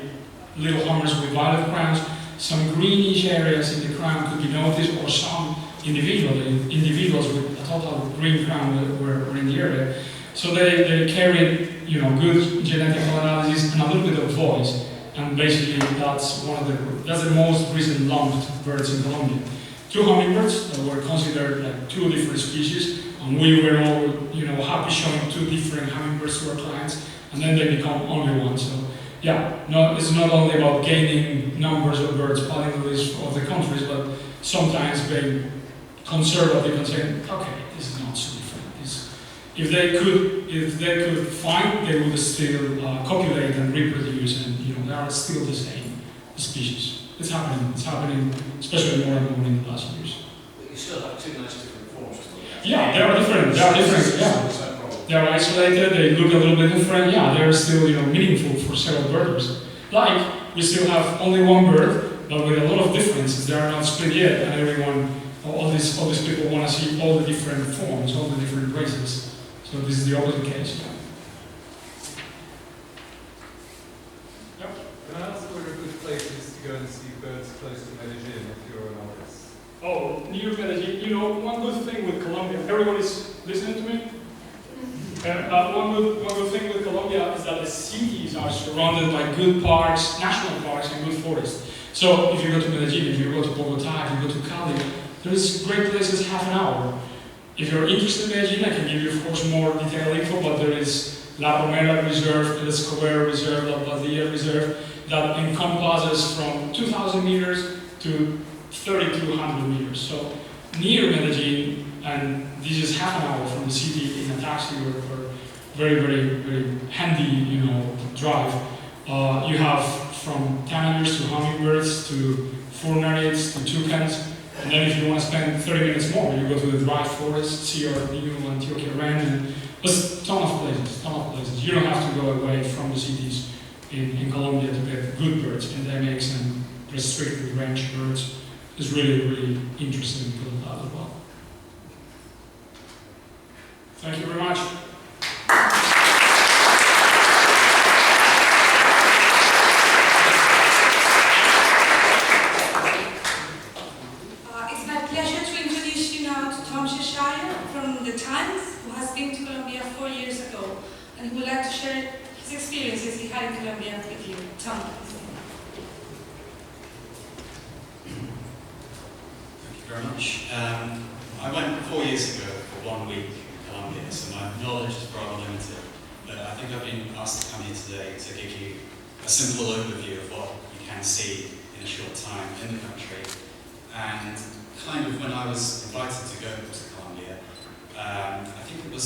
little hummers with violet crowns, some greenish areas in the crown could be noticed, or some individuals with a total green crown were in the area. So they carried, you know, good genetical analysis and a little bit of voice. And basically that's the most recent lumped birds in Colombia. Two hummingbirds that were considered like two different species, and we were all, you know, happy showing two different hummingbirds to our clients, and then they become only one. So yeah, no, it's not only about gaining numbers of birds adding the list of the countries, but sometimes being conservative and saying, okay, this is not so different. If they could find, they would still copulate and reproduce, and you know they are still the same species. It's happening, especially more and more in the last years. But you still have two nice different forms. Yeah, they are different. Yeah, they are isolated. They look a little bit different. Yeah, they are still, you know, meaningful for several birders. Like we still have only one bird, but with a lot of differences. They are not split yet, and everyone, all these people want to see all the different forms, all the different races. So this is the opposite case. Yep. Can I ask where a good place is to go and see birds close to Medellin if you're an artist? Oh, near Medellin. You know, one good thing with Colombia, everyone is listening to me? One good thing with Colombia is that the cities are surrounded by good parks, national parks, and good forests. So if you go to Medellin, if you go to Bogota, if you go to Cali, there's great places half an hour. If you're interested in Medellin, I can give you, of course, more detailed info, but there is La Romera Reserve, El Escobar Reserve, La Padilla Reserve, that encompasses from 2,000 meters to 3,200 meters. So near Medellin, and this is half an hour from the city in a taxi or very, very, very handy, you know, drive. You have from tanagers to hummingbirds to furnarids to toucans. And then if you want to spend 30 minutes more, you go to the dry forest, see our new Antioquia wren, and there's a ton of places. You don't have to go away from the cities in Colombia to get good birds, endemics and restricted range birds. It's really, really interesting to put that as well. Thank you very much. It's my pleasure to introduce you now to Tom Chesshyre from the Times, who has been to Colombia 4 years ago, and who would like to share his experiences he had in Colombia with you. Tom. Thank you very much. I went 4 years ago for 1 week in Colombia, so my knowledge is rather limited. But I think I've been asked to come here today to give you a simple overview of what you can see in a short time in the country. And kind of when I was invited to go to Colombia, I think it was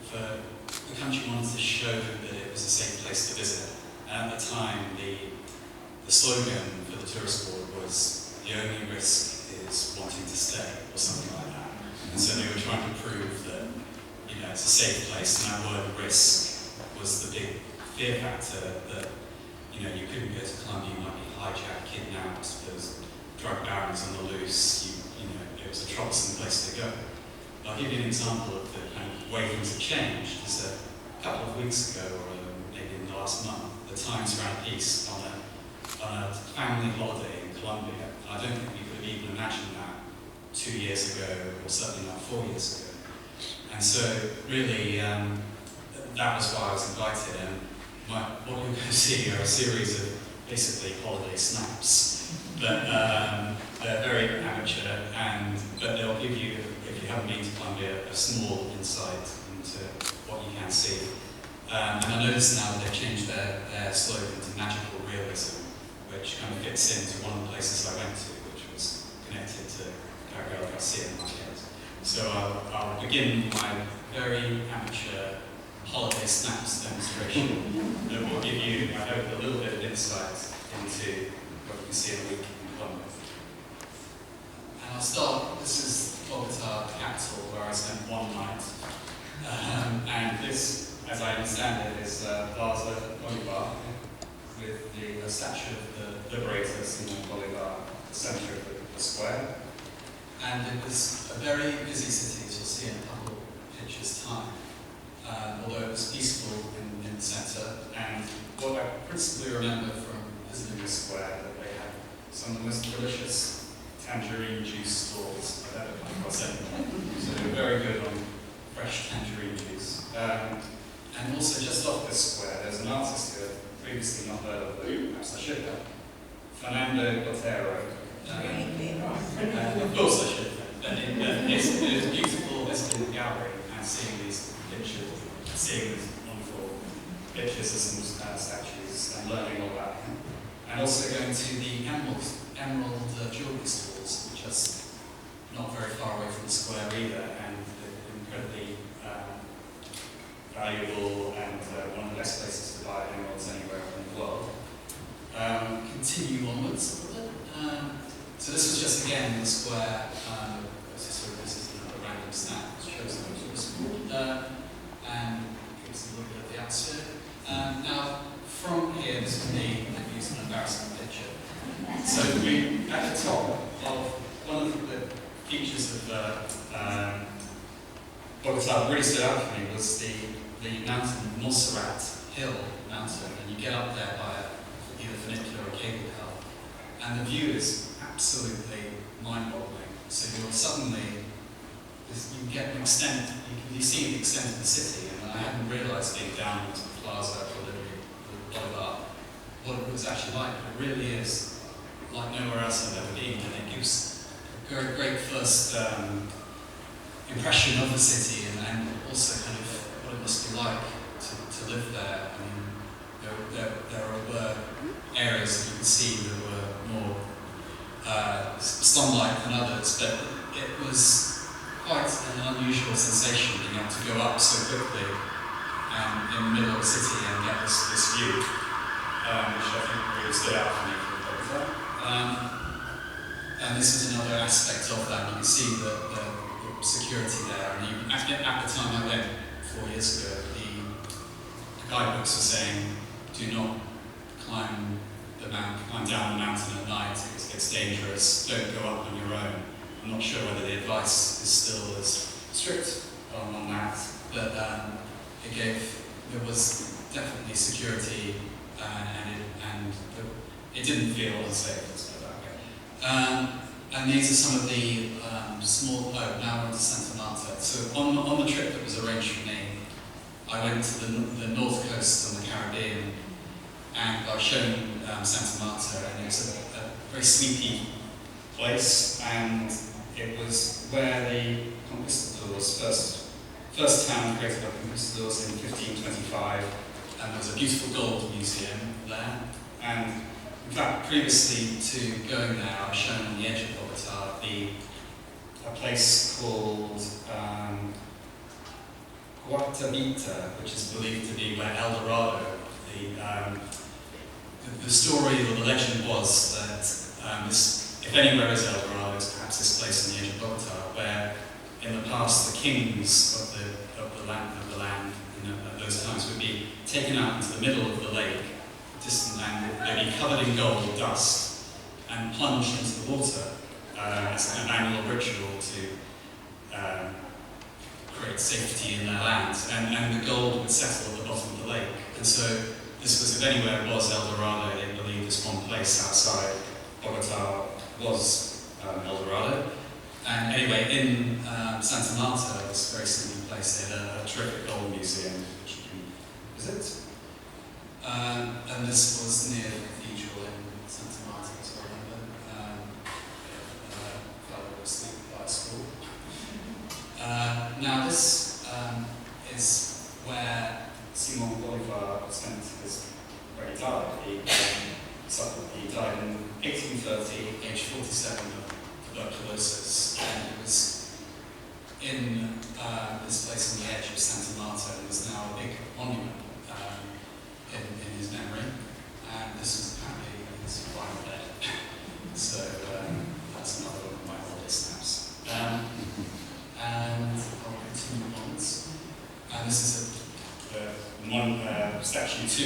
for the country wanted to show that it was a safe place to visit. And at the time, the slogan for the tourist board was, "The only risk is wanting to stay," or something like that. And so they were trying to prove that, you know, it's a safe place, and that word risk was the big fear factor that, you know, you couldn't go to Colombia, you might be hijacked, kidnapped, there's drug barons on the loose, you know, it was a troublesome place to go. I'll give you an example of the kind of way things have changed. Is that a couple of weeks ago, or maybe in the last month, the Times ran a piece on a family holiday in Colombia. I don't think we could have even imagined that 2 years ago, or certainly not 4 years ago. And so, really, that was why I was invited. And what you're going to see are a series of basically holiday snaps. But they're very amateur, but they'll give you, if you haven't been to Colombia, a small insight into what you can see. And I noticed now that they've changed their slogan to magical realism, which kind of fits into one of the places I went to, which was connected to Gabriel Garcia Marquez. So I'll begin my very amateur holiday snaps demonstration that will give you, I hope, a little bit of insight into what you can see in a week in Colombia. And I'll start, this is Bogota, the capital, where I spent one night. And this, as I understand it, is Plaza Bolivar, with the statue of the liberator, Simon Bolivar, at the centre of the square. And it was a very busy city, as you'll see in a couple of pictures' time, although it was peaceful in the centre. And what I principally remember from visiting the square, that they had some of the most delicious tangerine juice stalls I've ever come across anywhere. So they were very good on fresh tangerine juice. And also just off this square, there's an artist who I've previously not heard of, but perhaps I should have. Fernando Botero. Of course I should have. But it is beautiful visiting the gallery and seeing these pictures, seeing these wonderful pictures of some statues and learning all about him. And also going to the emerald jewellery stores, which is not very far away from the square either, and incredibly valuable and one of the best places to buy emeralds anywhere in the world. Continue onwards a little bit. So this was just again the square. This is another random snap which shows them sort of small and gives a little bit of the atmosphere. Now from here, this for me, I've used an embarrassing picture. So at the top of one of the features of Bogota that really stood out for me was the mountain Montserrat Hill mountain, and you get up there by either funicular or cable car, and the view is absolutely mind-boggling. So you're suddenly, you get an extent, you see the extent of the city, and I hadn't realised being down at the Plaza Bolivar what it was actually like. It really is like nowhere else I've ever been, and it gives a very great first impression of the city, and also kind of what it must be like to live there. I mean, there were areas that you can see that were more sunlight than others, but it was quite an unusual sensation being able to go up so quickly and in the middle of the city and get this view, which I think really stood out for me from Bogota. And this is another aspect of that. You can see the security there, and at the time I went 4 years ago, the guidebooks were saying, do not climb down the mountain at night, it's dangerous, don't go up on your own. I'm not sure whether the advice is still as strict on that, but there was definitely security, and it didn't feel unsafe, let's put it that way. And these are some of the now we're into Santa Marta. So on the trip that was arranged for me, I went to the north coast on the Caribbean, and I was shown Santa Marta, and it was a very sleepy place, and it was where the conquistadors, first town created by conquistadors in 1525, and there was a beautiful gold museum there. And in fact, previously to going there, I was shown on the edge of Bogota a place called Guatavita, which is believed to be where El Dorado, the story or the legend was that if anywhere is El Dorado, it's perhaps this place on the edge of Bogota, where in the past the kings of the land at those times would be taken out into the middle of the lake, distant land, they'd be covered in gold dust and plunged into the water as an annual ritual to create safety in their land, and the gold would settle at the bottom of the lake. And so this was, if anywhere was El Dorado, they believed this one place outside Bogota was El Dorado. And anyway, in Santa Marta, this very sleepy place, they had a terrific gold museum, which you can visit. And this was near the cathedral in Santa Marta, as I remember. Father was asleep by school. Now this is where Simon Bolivar spent where he died. He died in 1830, aged 47, of tuberculosis, and it was in this place on the edge of Santa Marta, and there's now a big monument in his memory, and this is apparently his final bed. So that's another one of my oldest maps. And I'll continue onwards. And this is statue to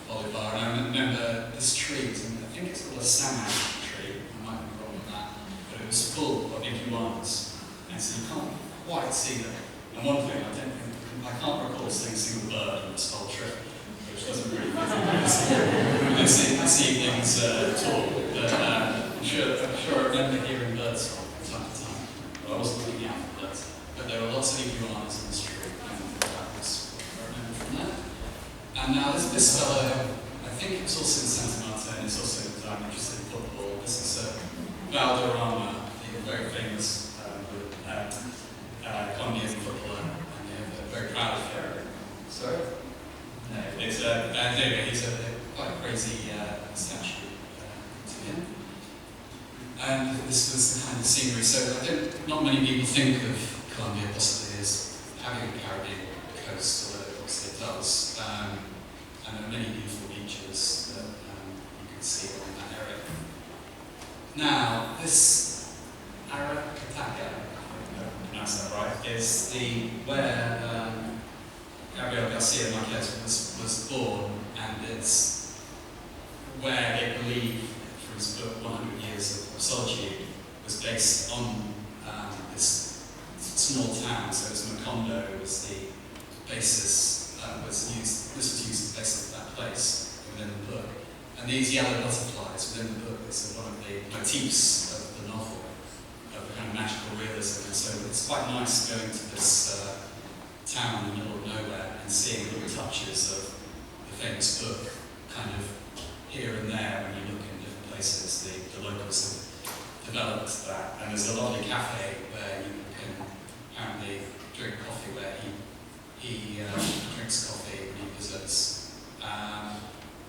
Bolivar, and I remember this tree, I think it's called a salmon tree, I might be wrong with that, but it was full of iguanas, and so you can't quite see them. And one thing, I can't recall seeing a single bird on this whole trip, which doesn't really I see things at all, but I'm sure I remember hearing birds from time to time, but I wasn't looking out for birds. But there were lots of iguanas in this tree, and that was what I remember from that. And now this fellow, I think it's also in Santa Marta, and it's also I'm interested in football. This is Valderrama, the very famous Colombian footballer, and they're very proud of him. Sorry? No, it's anyway, he's a quite a crazy statue to him. And this was the kind of scenery. So not many people think of Colombia possibly as having a Caribbean coast, although obviously it does. And there are many beautiful beaches that you can see along that area. Now, this Cartagena, I don't pronounce that right, is where Gabriel Garcia Marquez was born, and it's where they believe, for his book 100 Years of Solitude, was based on this small town. So it was Macondo was the basis. This was used as the basis of that place within the book. And these yellow butterflies within the book is one of the motifs of the novel, of the kind of magical realism. And so it's quite nice going to this town in the middle of nowhere and seeing little touches of the famous book kind of here and there when you look in different places. The locals have developed that. And there's a lovely cafe where you can apparently drink coffee, where he drinks coffee when he visits.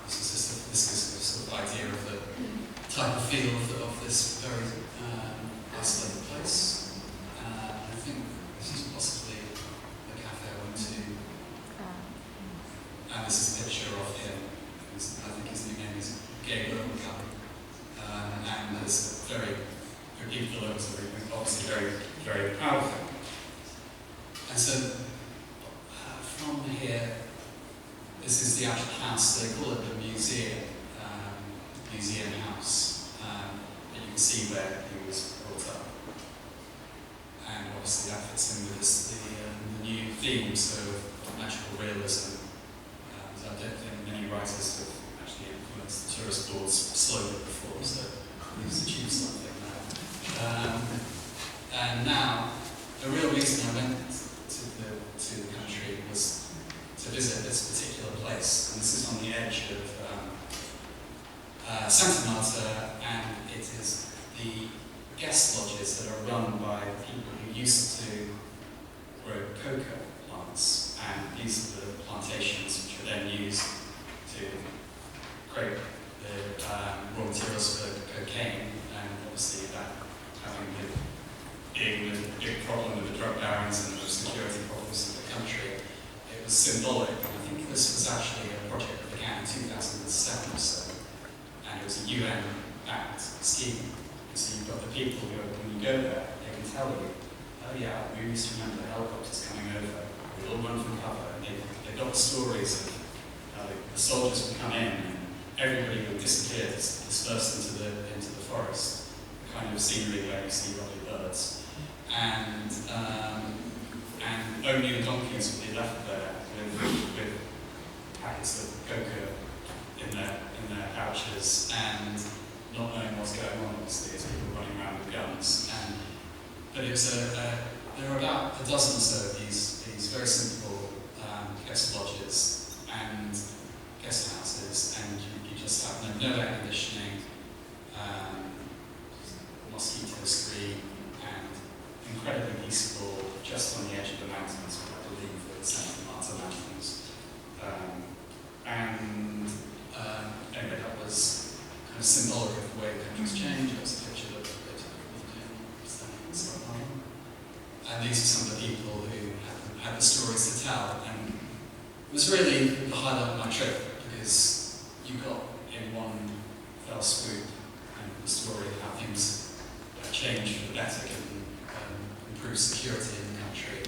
This is a sort of idea of the type of feel of this very isolated place. I think this is possibly the cafe I went to. And this is a picture of him. I think his name is Gabriel Garcia. And there's very people below us are obviously very, very proud of him. And so from here, this is the actual house. They call it the museum house. And you can see where he was brought up. And obviously that fits in with the new themes of magical realism. I don't think many writers have actually influenced the tourist boards slowly before, so we've achieved something now. And now, the real reason I went to the country was to visit this particular place, and this is on the edge of Santa Marta, and it is the guest lodges that are run by people who used to grow cocoa plants, and these are the plantations which are then used to create the raw materials for cocaine, and obviously that being the big problem with the drug barons and the security problems in the country, it was symbolic. And I think this was actually a project that began in 2007 or so, and it was a UN-backed scheme. So you've got the people who, when you go there, they can tell you, oh yeah, we used to remember the helicopters coming over, we all run from cover, and they've got the stories of how the soldiers would come in and everybody would disappear, dispersed into the forest, the kind of scenery where you see lovely birds. And only the donkeys would be left there with packets of cocoa in their pouches, and not knowing what's going on, obviously, as people running around with guns. But it was there were about a dozen or so of these very simple guest lodges and guest houses, and you just have no air conditioning, mosquito-free, and incredibly peaceful, just on the edge of the mountains, I believe the Santa Marta Mountains. Anyway, that was kind of symbolic of the way the country's changed. That was a picture of it standing in Scotland. And these are some of the people who had the stories to tell. And it was really the highlight of my trip, because you got in one fell swoop and the story of how things changed for the better, given improved security in the country.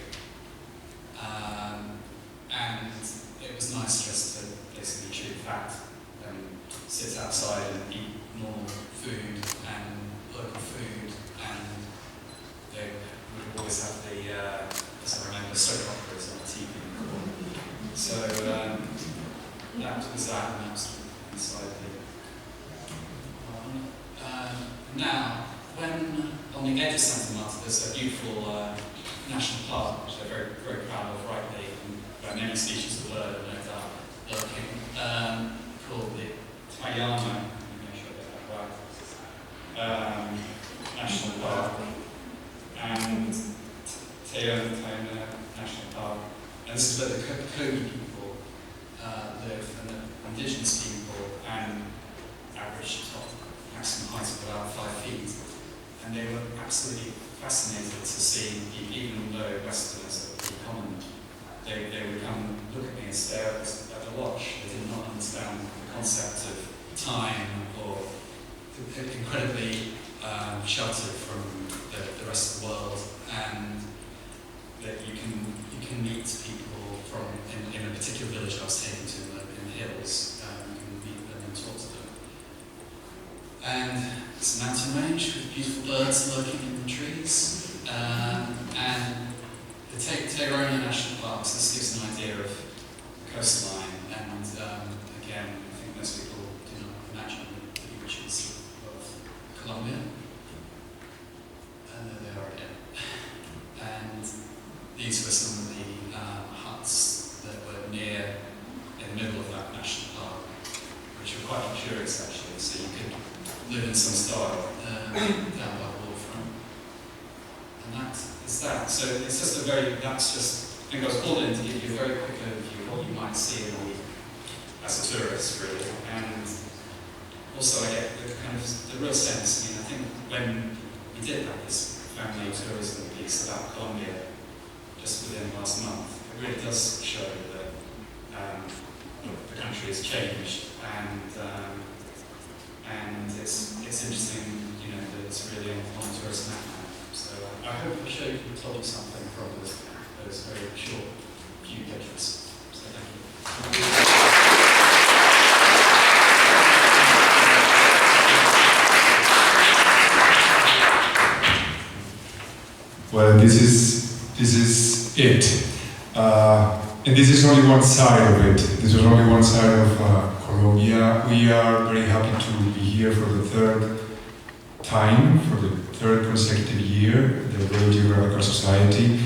And it was nice just to basically chew the fact and sit outside and eat normal food and local food, and they would always have the, as I remember, soap operas on the TV. So that was that, and that was inside the now, when on the edge of Santa Marta, there's a beautiful national park, which they're very, very proud of, rightly, and where many species of bird are no doubt lurking, called the Taxonomy, I'm make sure I get that right, National Park, and Taxonomy National Park. And this is where the Kogi people live, and the indigenous people, and average top maximum height of about 5 feet. And they were absolutely fascinated to see, even though Westerners are pretty common, they would come look at me and stare at the watch. They did not understand the concept of time, or incredibly sheltered from the rest of the world, and that you can meet people from in a particular village I was taken to in the hills. You can meet them and talk to them. And it's a mountain range with beautiful birds lurking in the trees. And the Taxonomy National Parks, this gives an idea of the coastline. And again, I think most people do not imagine the beaches of Colombia. And there they are again. And these were some of the huts that were near, in the middle of that national park, which were quite luxurious actually, so you could live in some style down by the waterfront. And that is that. So it's just that's just, I think I was called in to give you a very quick overview of what you might see as a tourist, really. And also I get the real sense, I think when we did have this family tourism piece about Colombia just within the last month, it really does show that the country has changed, and it's interesting, that it's really on a tourist map now. So I hope I told you something from those very short few pictures. So thank you. Well, this is it. And this is only one side of it. This is only one side of Colombia. We are very happy to be here for the third time, for the third consecutive year, the Royal Geographical Society.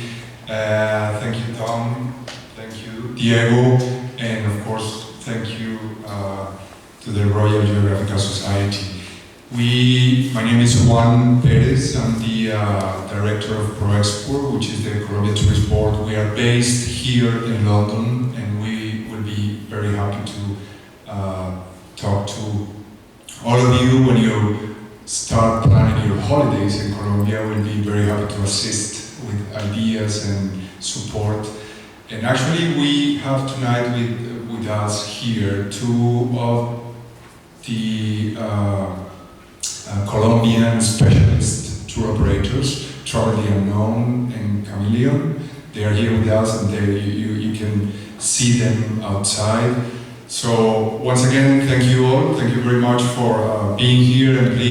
Thank you, Tom. Thank you, Diego. And of course, thank you to the Royal Geographical Society. My name is Juan Perez. I'm the director of ProExport, which is the Colombia Tourist Board. We are based here in London, and we will be very happy to talk to all of you when you start planning your holidays in Colombia. We'll be very happy to assist with ideas and support. And actually, we have tonight with us here two of the Colombian specialist tour operators, Travel the Unknown and Chameleon. They are here with us, and you can see them outside. So once again, thank you all. Thank you very much for being here, and please